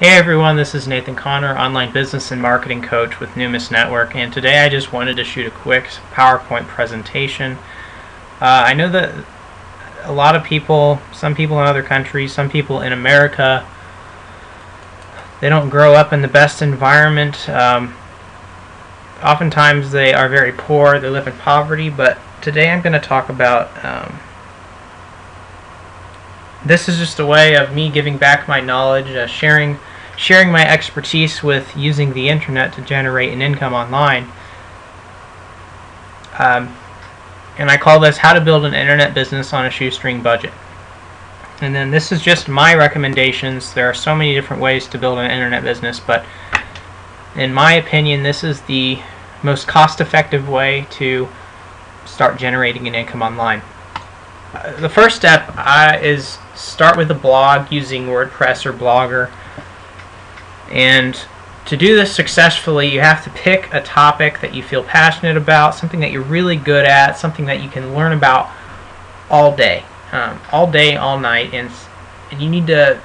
Hey everyone, this is Nathan Connor, online business and marketing coach with Numis Network, and today I just wanted to shoot a quick PowerPoint presentation. I know that a lot of people, some people in other countries, some people in America, they don't grow up in the best environment. Oftentimes they are very poor, they live in poverty, but today I'm going to talk about this is just a way of me giving back my knowledge, sharing my expertise with using the internet to generate an income online. And I call this How to Build an Internet Business on a Shoestring Budget. And then this is just my recommendations. There are so many different ways to build an internet business, but in my opinion, this is the most cost-effective way to start generating an income online. The first step is start with a blog using WordPress or Blogger. And to do this successfully, you have to pick a topic that you feel passionate about, something that you're really good at, something that you can learn about all day, all night, and you need to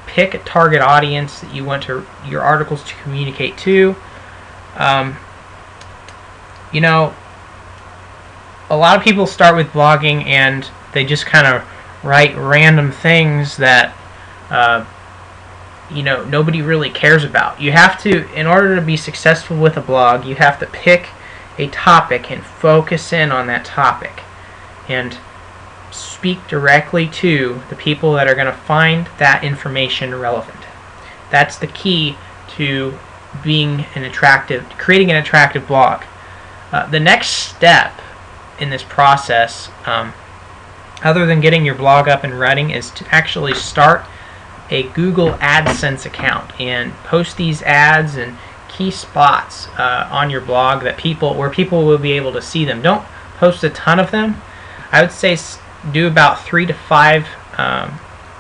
pick a target audience that you want your articles to communicate to. You know, a lot of people start with blogging and they just kind of write random things that nobody really cares about. You have to, in order to be successful with a blog, you have to pick a topic and focus in on that topic and speak directly to the people that are going to find that information relevant. That's the key to creating an attractive blog. The next step in this process, other than getting your blog up and running, is to actually start a Google AdSense account and post these ads in key spots on your blog where people will be able to see them. Don't post a ton of them. I would say do about 3 to 5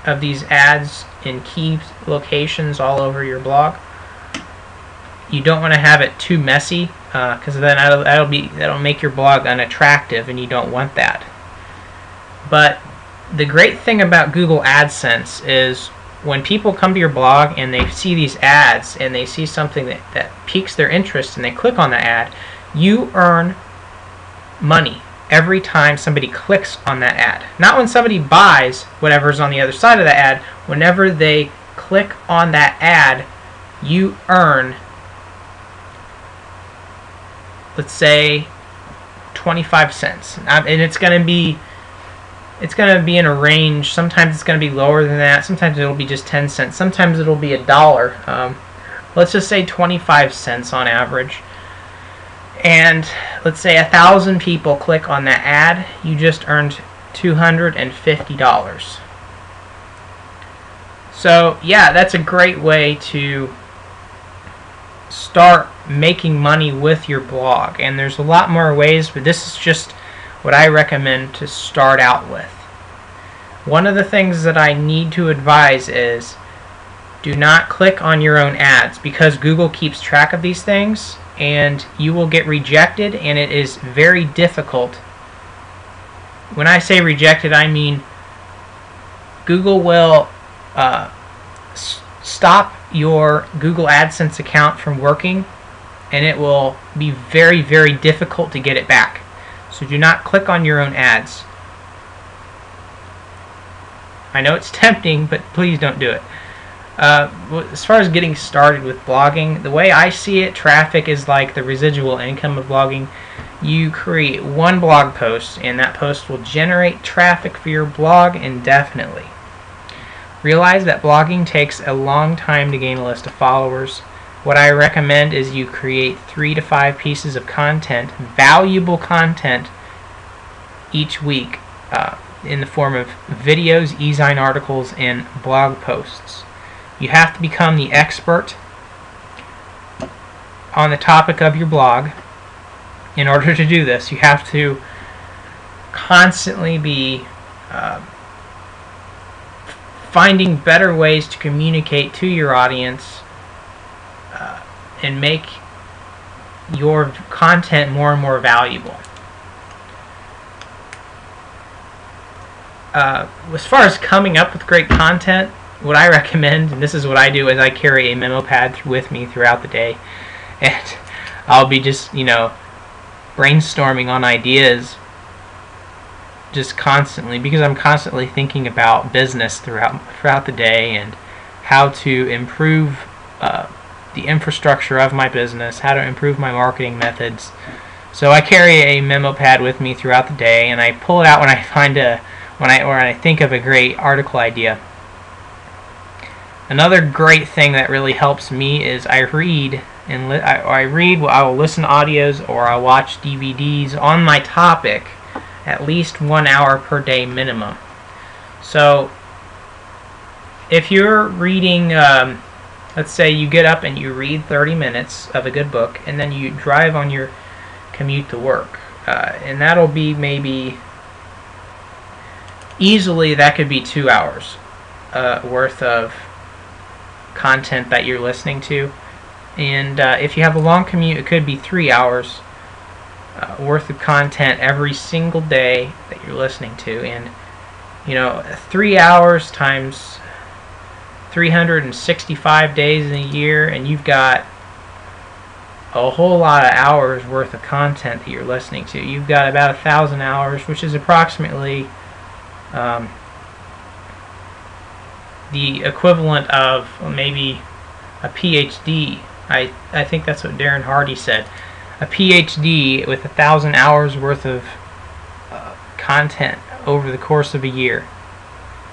of these ads in key locations all over your blog. You don't want to have it too messy because then that'll make your blog unattractive, and you don't want that. But the great thing about Google AdSense is when people come to your blog and they see these ads and they see something that piques their interest and they click on the ad, you earn money every time somebody clicks on that ad. Not when somebody buys whatever's on the other side of the ad. Whenever they click on that ad, you earn, let's say, 25 cents. And it's going to be in a range. Sometimes it's going to be lower than that. Sometimes it'll be just 10 cents. Sometimes it'll be $1. Let's just say 25 cents on average. And let's say 1,000 people click on that ad. You just earned $250. So yeah, that's a great way to start making money with your blog. And there's a lot more ways, but this is just what I recommend to start out with. One of the things that I need to advise is do not click on your own ads, because Google keeps track of these things and you will get rejected, and it is very difficult. When I say rejected, I mean Google will stop your Google AdSense account from working, and it will be very, very difficult to get it back. So do not click on your own ads. I know it's tempting, but please don't do it. As far as getting started with blogging, the way I see it, traffic is like the residual income of blogging. You create one blog post, and that post will generate traffic for your blog indefinitely. Realize that blogging takes a long time to gain a list of followers. What I recommend is you create 3 to 5 pieces of content, valuable content, each week in the form of videos, e-zine articles, and blog posts. You have to become the expert on the topic of your blog. In order to do this, you have to constantly be finding better ways to communicate to your audience and make your content more and more valuable. As far as coming up with great content, what I recommend, and this is what I do, is I carry a memo pad with me throughout the day, and I'll be just, brainstorming on ideas just constantly, because I'm constantly thinking about business throughout the day and how to improve the infrastructure of my business, how to improve my marketing methods. So I carry a memo pad with me throughout the day, and I pull it out when I think of a great article idea. Another great thing that really helps me is I read, I will listen to audios, or I'll watch DVDs on my topic at least 1 hour per day minimum. So if you're reading, let's say you get up and you read 30 minutes of a good book, and then you drive on your commute to work, and that'll be maybe, easily that could be 2 hours worth of content that you're listening to. And if you have a long commute, it could be 3 hours worth of content every single day that you're listening to. And 3 hours times 365 days in a year, and you've got a whole lot of hours worth of content that you're listening to. You've got about 1,000 hours, which is approximately the equivalent of maybe a PhD. I think that's what Darren Hardy said. A PhD with 1,000 hours worth of content over the course of a year.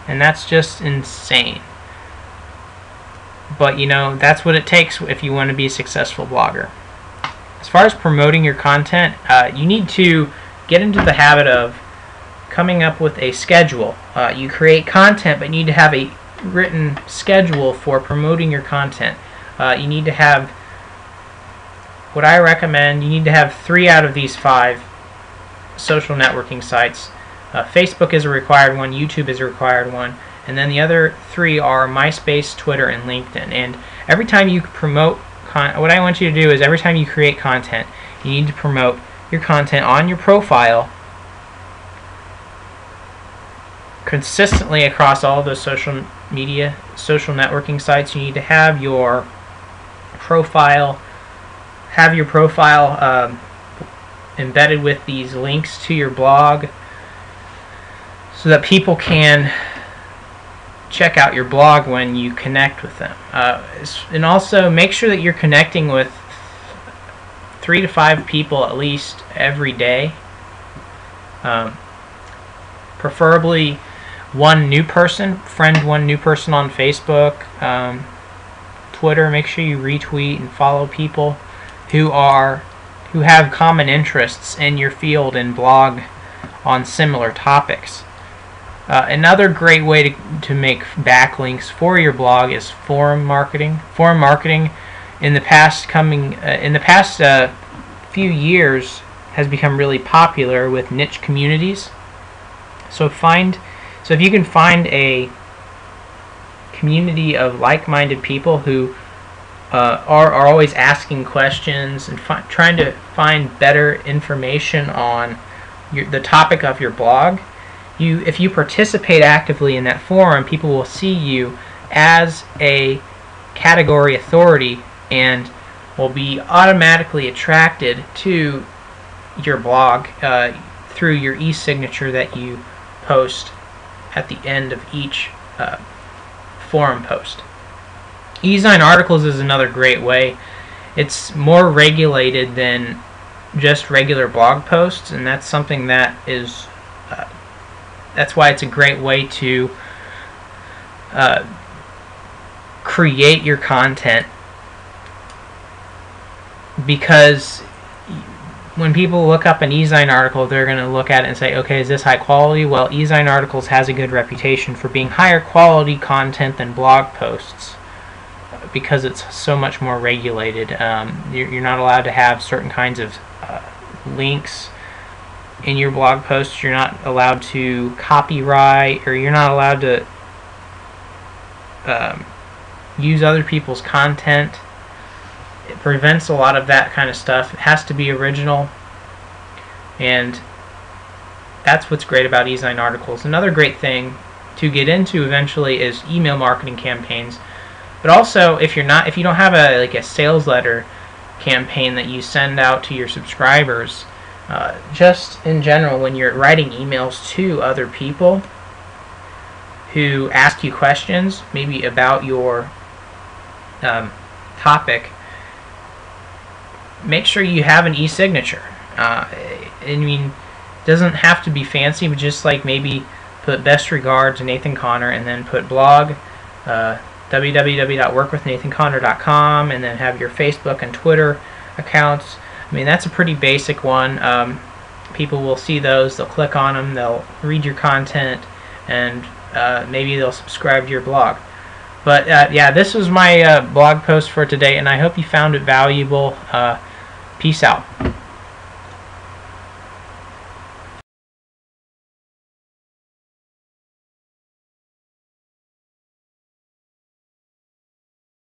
And that's just insane. But that's what it takes if you want to be a successful blogger. As far as promoting your content, you need to get into the habit of coming up with a schedule. You create content, but you need to have a written schedule for promoting your content. You need to have, what I recommend, you need to have 3 out of these 5 social networking sites. Facebook is a required one, YouTube is a required one, and then the other 3 are MySpace, Twitter, and LinkedIn. And every time you promote what I want you to do is, every time you create content, you need to promote your content on your profile consistently across all those social media, social networking sites. You need to have your profile embedded with these links to your blog, so that people can check out your blog when you connect with them. And also make sure that you're connecting with 3 to 5 people at least every day. Preferably one new person. Friend one new person on Facebook. Twitter, make sure you retweet and follow people who have common interests in your field and blog on similar topics. Another great way to make backlinks for your blog is forum marketing. Forum marketing in the past few years has become really popular with niche communities. So if you can find a community of like-minded people who are always asking questions and trying to find better information on the topic of your blog, if you participate actively in that forum, people will see you as a category authority and will be automatically attracted to your blog through your e-signature that you post at the end of each forum post. E-Sign articles is another great way. It's more regulated than just regular blog posts, and that's something that is that's why it's a great way to create your content, because when people look up an E-Sign article, they're going to look at it and say, okay, is this high quality? Well, E-Sign articles has a good reputation for being higher quality content than blog posts, because it's so much more regulated. You're not allowed to have certain kinds of links in your blog posts. You're not allowed to copyright, or you're not allowed to use other people's content. It prevents a lot of that kind of stuff. It has to be original, and that's what's great about E-Sign articles. Another great thing to get into eventually is email marketing campaigns. But also, if you don't have a sales letter campaign that you send out to your subscribers, just in general, when you're writing emails to other people who ask you questions, maybe about your topic, make sure you have an e-signature. I mean, it doesn't have to be fancy, but just like maybe put best regards Nathan Connor, and then put blog www.workwithnathanconnor.com, and then have your Facebook and Twitter accounts. I mean, that's a pretty basic one. People will see those, they'll click on them, they'll read your content, and maybe they'll subscribe to your blog. But yeah, this was my blog post for today, and I hope you found it valuable. Peace out.